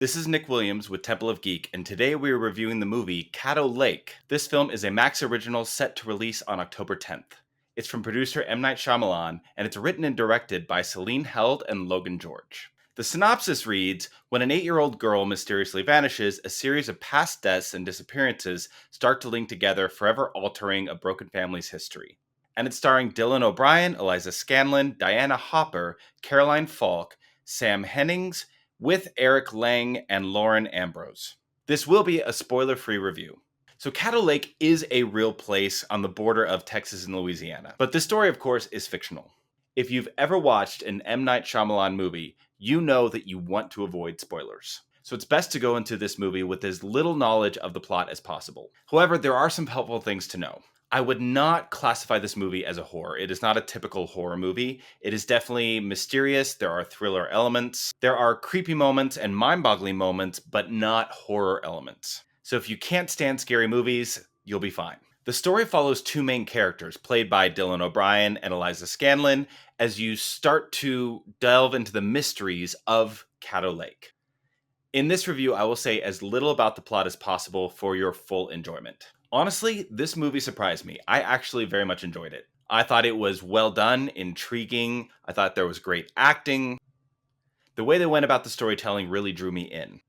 This is Nick Williams with Temple of Geek, and today we are reviewing the movie CADDO Lake. This film is a Max original set to release on October 10th. It's from producer M. Night Shyamalan, and it's written and directed by Celine Held and Logan George. The synopsis reads, when an 8-year-old girl mysteriously vanishes, a series of past deaths and disappearances start to link together, forever altering a broken family's history. And it's starring Dylan O'Brien, Eliza Scanlon, Diana Hopper, Caroline Falk, Sam Hennings, with Eric Lang and Lauren Ambrose. This will be a spoiler-free review. So CADDO Lake is a real place on the border of Texas and Louisiana, but this story, of course, is fictional. If you've ever watched an M. Night Shyamalan movie, you know that you want to avoid spoilers. So it's best to go into this movie with as little knowledge of the plot as possible. However, there are some helpful things to know. I would not classify this movie as a horror. It is not a typical horror movie. It is definitely mysterious. There are thriller elements. There are creepy moments and mind-boggling moments, but not horror elements. So if you can't stand scary movies, you'll be fine. The story follows two main characters, played by Dylan O'Brien and Eliza Scanlon, as you start to delve into the mysteries of CADDO Lake. In this review, I will say as little about the plot as possible for your full enjoyment. Honestly, this movie surprised me. I actually very much enjoyed it. I thought it was well done, intriguing. I thought there was great acting. The way they went about the storytelling really drew me in.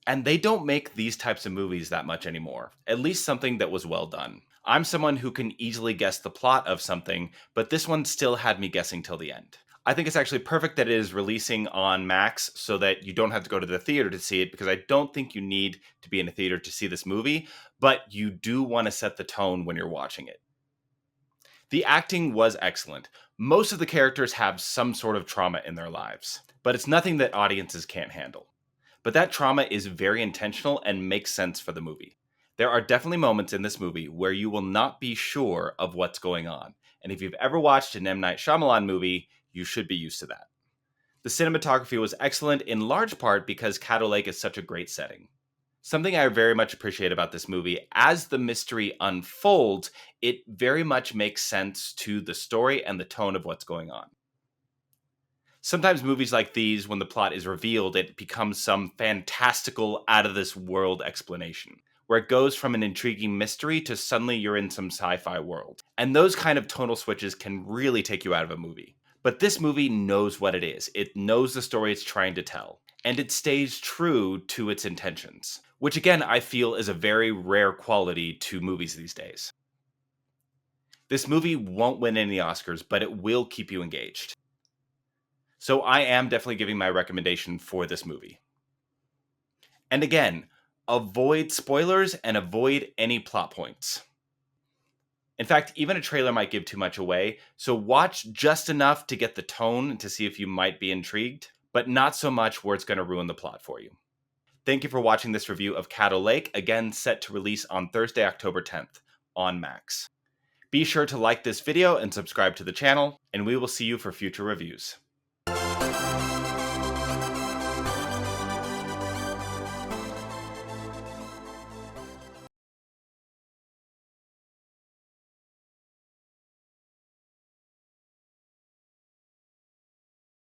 And they don't make these types of movies that much anymore. At least something that was well done. I'm someone who can easily guess the plot of something, but this one still had me guessing till the end. I think it's actually perfect that it is releasing on Max so that you don't have to go to the theater to see it, because I don't think you need to be in a theater to see this movie, but you do want to set the tone when you're watching it. The acting was excellent. Most of the characters have some sort of trauma in their lives, but it's nothing that audiences can't handle. But that trauma is very intentional and makes sense for the movie. There are definitely moments in this movie where you will not be sure of what's going on. And if you've ever watched an M. Night Shyamalan movie, you should be used to that. The cinematography was excellent in large part because CADDO Lake is such a great setting. Something I very much appreciate about this movie, as the mystery unfolds, it very much makes sense to the story and the tone of what's going on. Sometimes movies like these, when the plot is revealed, it becomes some fantastical, out-of-this-world explanation, where it goes from an intriguing mystery to suddenly you're in some sci-fi world. And those kind of tonal switches can really take you out of a movie. But this movie knows what it is. It knows the story it's trying to tell. And it stays true to its intentions. Which again, I feel is a very rare quality to movies these days. This movie won't win any Oscars, but it will keep you engaged. So I am definitely giving my recommendation for this movie. And again, avoid spoilers and avoid any plot points. In fact, even a trailer might give too much away, so watch just enough to get the tone to see if you might be intrigued, but not so much where it's going to ruin the plot for you. Thank you for watching this review of CADDO Lake, again set to release on Thursday, October 10th on Max. Be sure to like this video and subscribe to the channel, and we will see you for future reviews.